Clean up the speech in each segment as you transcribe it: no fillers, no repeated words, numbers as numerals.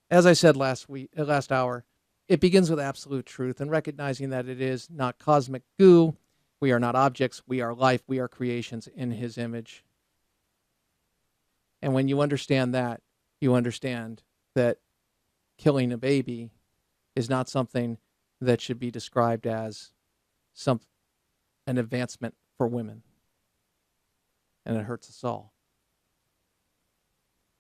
As I said last hour, it begins with absolute truth and recognizing that it is not cosmic goo. We are not objects. We are life. We are creations in his image. And when you understand that, you understand that killing a baby is not something that should be described as an advancement for women. And it hurts us all.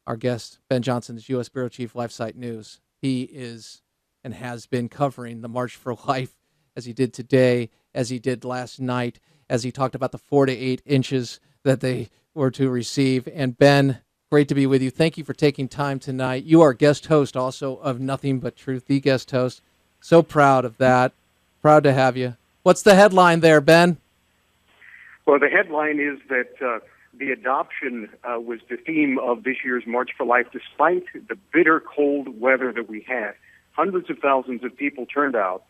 Our guest, Ben Johnson, is U.S. Bureau Chief, LifeSite News. He is and has been covering the March for Life as he did today, as he did last night, as he talked about the 4 to 8 inches that they were to receive. And Ben, great to be with you. Thank you for taking time tonight. You are guest host also of Nothing But Truth, the guest host. So proud of that. Proud to have you. What's the headline there, Ben? Well, the headline is that the adoption was the theme of this year's March for Life, despite the bitter cold weather that we had. Hundreds of thousands of people turned out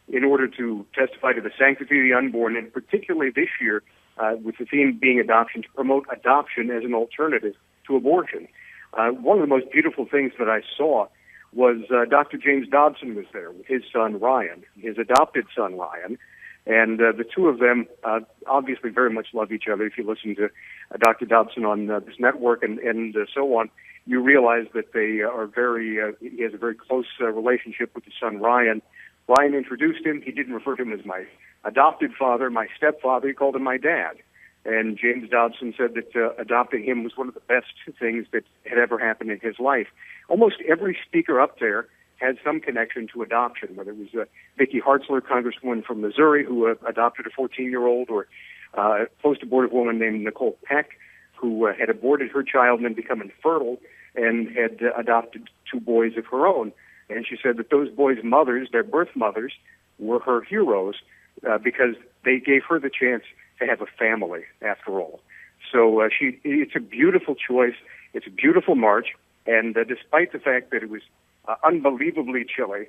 in order to testify to the sanctity of the unborn, and particularly this year, with the theme being adoption, to promote adoption as an alternative to abortion. One of the most beautiful things that I saw was Dr. James Dobson was there with his son Ryan, his adopted son Ryan, and the two of them obviously very much love each other. If you listen to Dr. Dobson on this network and so on, you realize that they are he has a very close relationship with his son Ryan. Ryan introduced him. He didn't refer to him as my adopted father, my stepfather. He called him my dad. And James Dobson said that adopting him was one of the best things that had ever happened in his life. Almost every speaker up there had some connection to adoption, whether it was Vicki Hartzler, Congresswoman from Missouri, who adopted a 14-year-old, or a post-abortive woman named Nicole Peck, who had aborted her child and then become infertile and had adopted two boys of her own. And she said that those boys' mothers, their birth mothers, were her heroes because they gave her the chance to have a family, after all. So it's a beautiful choice. It's a beautiful march. And despite the fact that it was unbelievably chilly,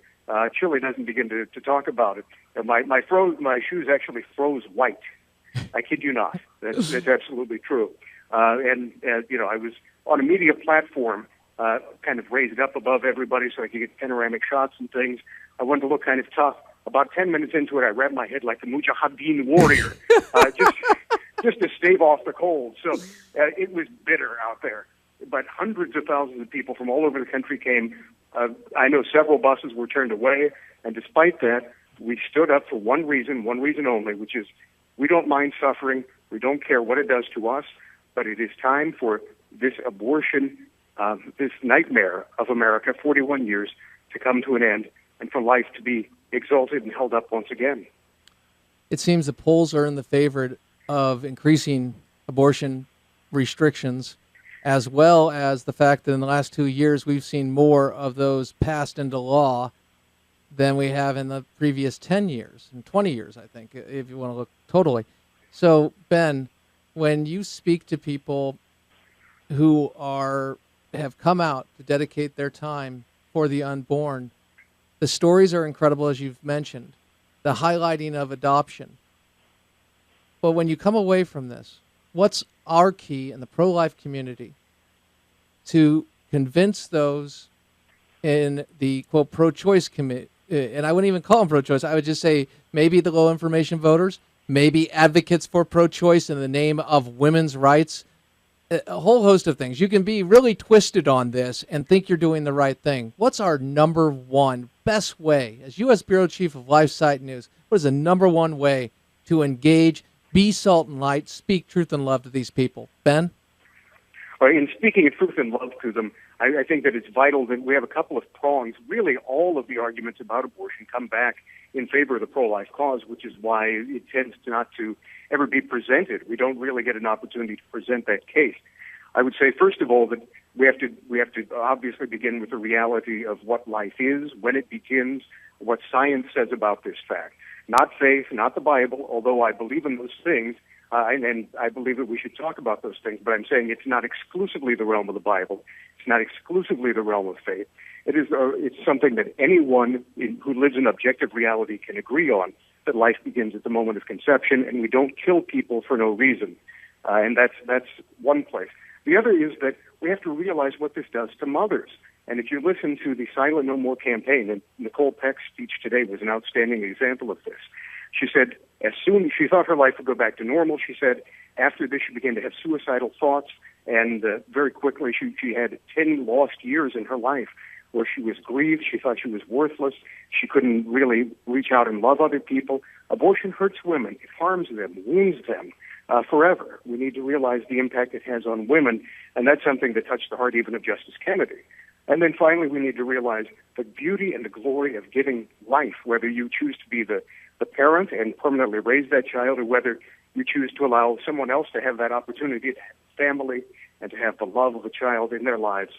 chilly doesn't begin to talk about it. My shoes actually froze white. I kid you not. That's absolutely true. And I was on a media platform, kind of raised up above everybody so I could get panoramic shots and things. I wanted to look kind of tough. About 10 minutes into it, I wrapped my head like the Mujahideen warrior, just to stave off the cold. So it was bitter out there. But hundreds of thousands of people from all over the country came. I know several buses were turned away. And despite that, we stood up for one reason only, which is we don't mind suffering. We don't care what it does to us. But it is time for this abortion, this nightmare of America, 41 years, to come to an end and for life to be exalted and held up once again. It seems the polls are in the favor of increasing abortion restrictions, as well as the fact that in the last 2 years we've seen more of those passed into law than we have in the previous 10 years and 20 years, I think, if you want to look totally. So, Ben, when you speak to people who have come out to dedicate their time for the unborn, the stories are incredible, as you've mentioned, the highlighting of adoption. But when you come away from this, what's our key in the pro-life community to convince those in the, quote, pro-choice committee, and I wouldn't even call them pro-choice, I would just say maybe the low-information voters, maybe advocates for pro-choice in the name of women's rights, a whole host of things. You can be really twisted on this and think you're doing the right thing. What's our number one best way, as U.S. Bureau Chief of LifeSite News, what is the number one way to engage, be salt and light, speak truth and love to these people? Ben? In speaking of truth and love to them, I think that it's vital that we have a couple of prongs. Really, all of the arguments about abortion come back in favor of the pro-life cause, which is why it tends not to ever be presented. We don't really get an opportunity to present that case. I would say, first of all, that we have to obviously begin with the reality of what life is, when it begins, what science says about this fact. Not faith, not the Bible, although I believe in those things, and I believe that we should talk about those things, but I'm saying it's not exclusively the realm of the Bible. It's not exclusively the realm of faith. It's something that anyone who lives in objective reality can agree on, that life begins at the moment of conception, and we don't kill people for no reason. And that's one place. The other is that we have to realize what this does to mothers. And if you listen to the Silent No More campaign, and Nicole Peck's speech today was an outstanding example of this. She said, as soon as she thought her life would go back to normal, she said, after this, she began to have suicidal thoughts, and very quickly she had 10 lost years in her life where she was grieved. She thought she was worthless. She couldn't really reach out and love other people. Abortion hurts women. It harms them, wounds them forever. We need to realize the impact it has on women, and that's something that touched the heart even of Justice Kennedy. And then finally, we need to realize the beauty and the glory of giving life, whether you choose to be the parent and permanently raise that child, or whether you choose to allow someone else to have that opportunity to have a family and to have the love of a child in their lives,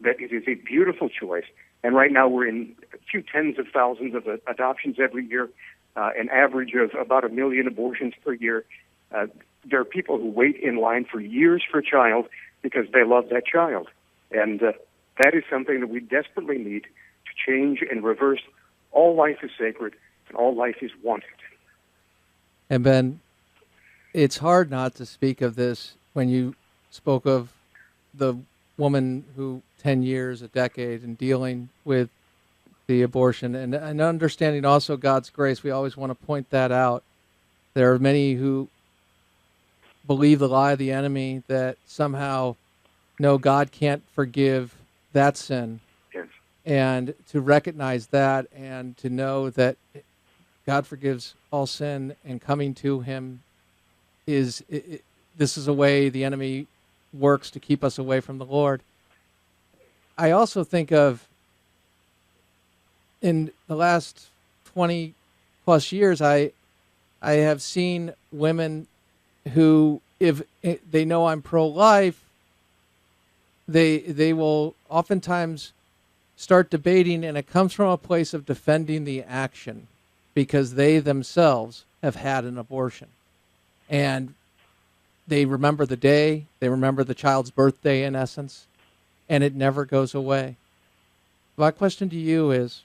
that it is a beautiful choice. And right now we're in a few tens of thousands of adoptions every year, an average of about 1 million abortions per year. There are people who wait in line for years for a child because they love that child. And that is something that we desperately need to change and reverse. All life is sacred, and all life is wanted. And Ben, it's hard not to speak of this when you spoke of the woman who 10 years, a decade, and dealing with the abortion and understanding also God's grace. We always want to point that out. There are many who believe the lie of the enemy that somehow, no, God can't forgive that sin. Yes. And to recognize that and to know that God forgives all sin, and coming to him this is a way the enemy works to keep us away from the Lord. I also think of, in the last 20 plus years, I have seen women who, if they know I'm pro-life, they will oftentimes start debating, and it comes from a place of defending the action because they themselves have had an abortion. And they remember the day, they remember the child's birthday in essence, and it never goes away. My question to you is,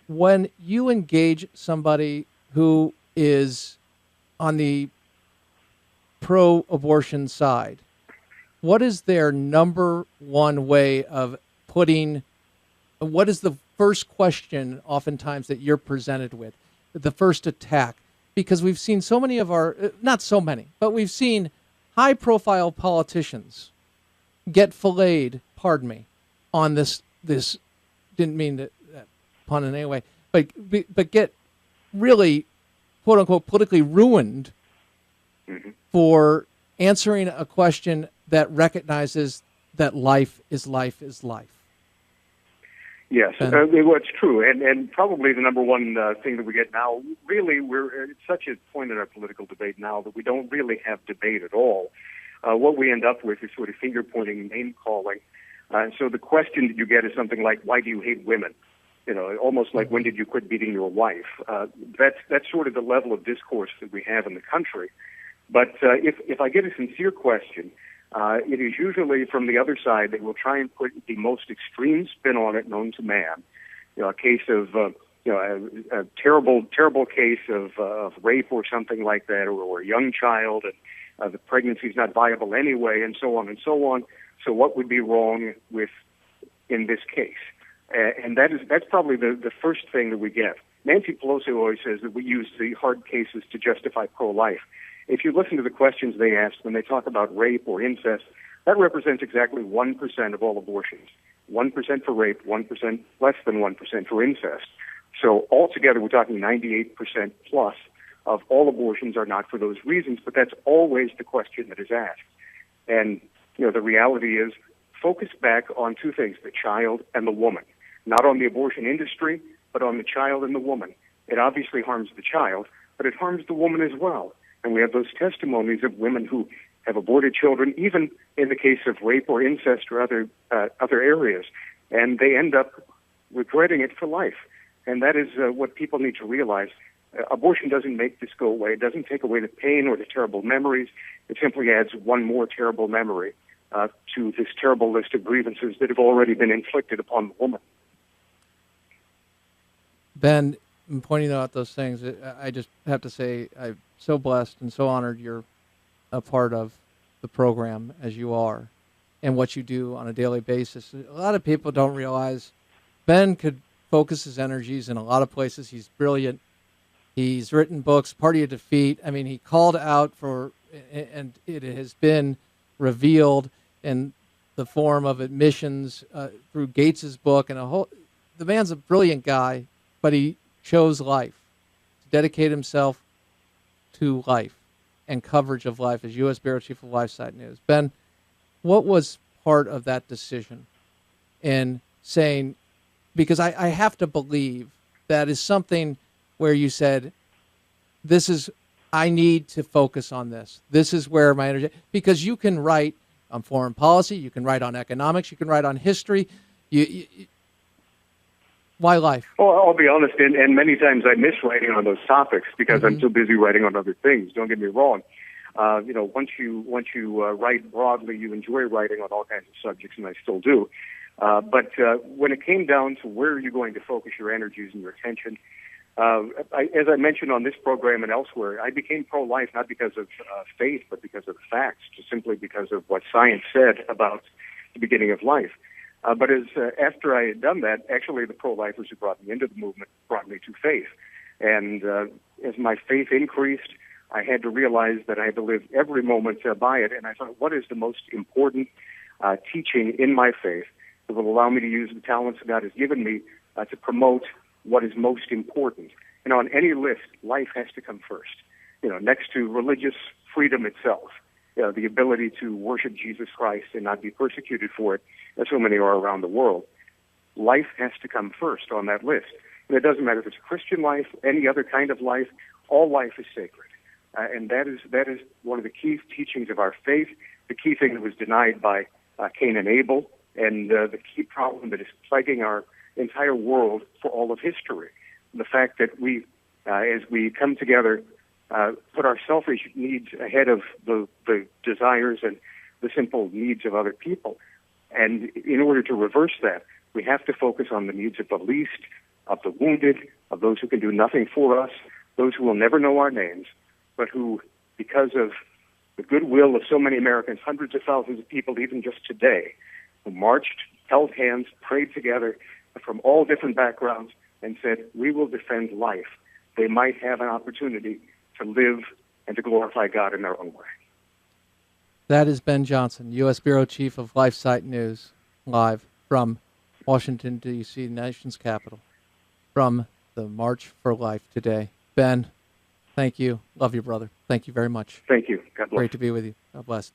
when you engage somebody who is on the pro-abortion side, what is their number one way of what is the first question oftentimes that you're presented with, the first attack? Because we've seen so many of not so many, but we've seen high-profile politicians get filleted, pardon me, on this didn't mean that pun in any way, but get really, quote-unquote, politically ruined for answering a question that recognizes that life is life is life. Yes, well, it's true, and probably the number one thing that we get now, really, we're at such a point in our political debate now that we don't really have debate at all. What we end up with is sort of finger-pointing, name-calling. So the question that you get is something like, why do you hate women? Almost like, when did you quit beating your wife? That's sort of the level of discourse that we have in the country. But if I get a sincere question, it is usually from the other side. They will try and put the most extreme spin on it known to man. A case of, a terrible case of rape or something like that, or a young child, and the pregnancy is not viable anyway, and so on and so on. So what would be wrong in this case? And that's probably the first thing that we get. Nancy Pelosi always says that we use the hard cases to justify pro-life. If you listen to the questions they ask when they talk about rape or incest, that represents exactly 1% of all abortions. 1% for rape, 1%, less than 1% for incest. So altogether, we're talking 98% plus of all abortions are not for those reasons, but that's always the question that is asked. And, the reality is, focus back on two things, the child and the woman. Not on the abortion industry, but on the child and the woman. It obviously harms the child, but it harms the woman as well. And we have those testimonies of women who have aborted children, even in the case of rape or incest or other areas, and they end up regretting it for life. And that is what people need to realize. Abortion doesn't make this go away. It doesn't take away the pain or the terrible memories. It simply adds one more terrible memory to this terrible list of grievances that have already been inflicted upon the woman. Ben, in pointing out those things, I just have to say I'm so blessed and so honored you're a part of the program as you are. and what you do on a daily basis. A lot of people don't realize Ben could focus his energies in a lot of places. He's brilliant. He's written books, Party of Defeat. I mean, he called out for, and it has been revealed in the form of admissions through Gates's book and a whole. The man's a brilliant guy, but he chose life, to dedicate himself to life and coverage of life as U.S. Bureau Chief of LifeSite News. Ben, what was part of that decision in saying, because I have to believe that is something where you said, I need to focus on this. This is where my energy, because you can write on foreign policy, you can write on economics, you can write on history. Why life? Well, I'll be honest, and many times I miss writing on those topics because I'm too busy writing on other things. Don't get me wrong. Once you write broadly, you enjoy writing on all kinds of subjects, and I still do. But when it came down to where are you going to focus your energies and your attention, as I mentioned on this program and elsewhere, I became pro-life not because of faith, but because of the facts, just simply because of what science said about the beginning of life. But after I had done that, actually the pro-lifers who brought me into the movement brought me to faith. And as my faith increased, I had to realize that I had to live every moment by it. And I thought, what is the most important teaching in my faith that will allow me to use the talents God has given me to promote what is most important? On any list, life has to come first. Next to religious freedom itself, the ability to worship Jesus Christ and not be persecuted for it, as so many are around the world. Life has to come first on that list. And it doesn't matter if it's a Christian life, any other kind of life, all life is sacred. And that is one of the key teachings of our faith, the key thing that was denied by Cain and Abel, and the key problem that is plaguing our entire world for all of history. The fact that we, as we come together, put our selfish needs ahead of the desires and the simple needs of other people. And in order to reverse that, we have to focus on the needs of the least, of the wounded, of those who can do nothing for us, those who will never know our names, but who, because of the goodwill of so many Americans, hundreds of thousands of people, even just today, who marched, held hands, prayed together from all different backgrounds, and said, we will defend life. They might have an opportunity to live and to glorify God in their own way. That is Ben Johnson, U.S. Bureau Chief of LifeSite News, live from Washington, D.C., nation's capital, from the March for Life today. Ben, thank you. Love you, brother. Thank you very much. Thank you. God bless. Great to be with you. God bless.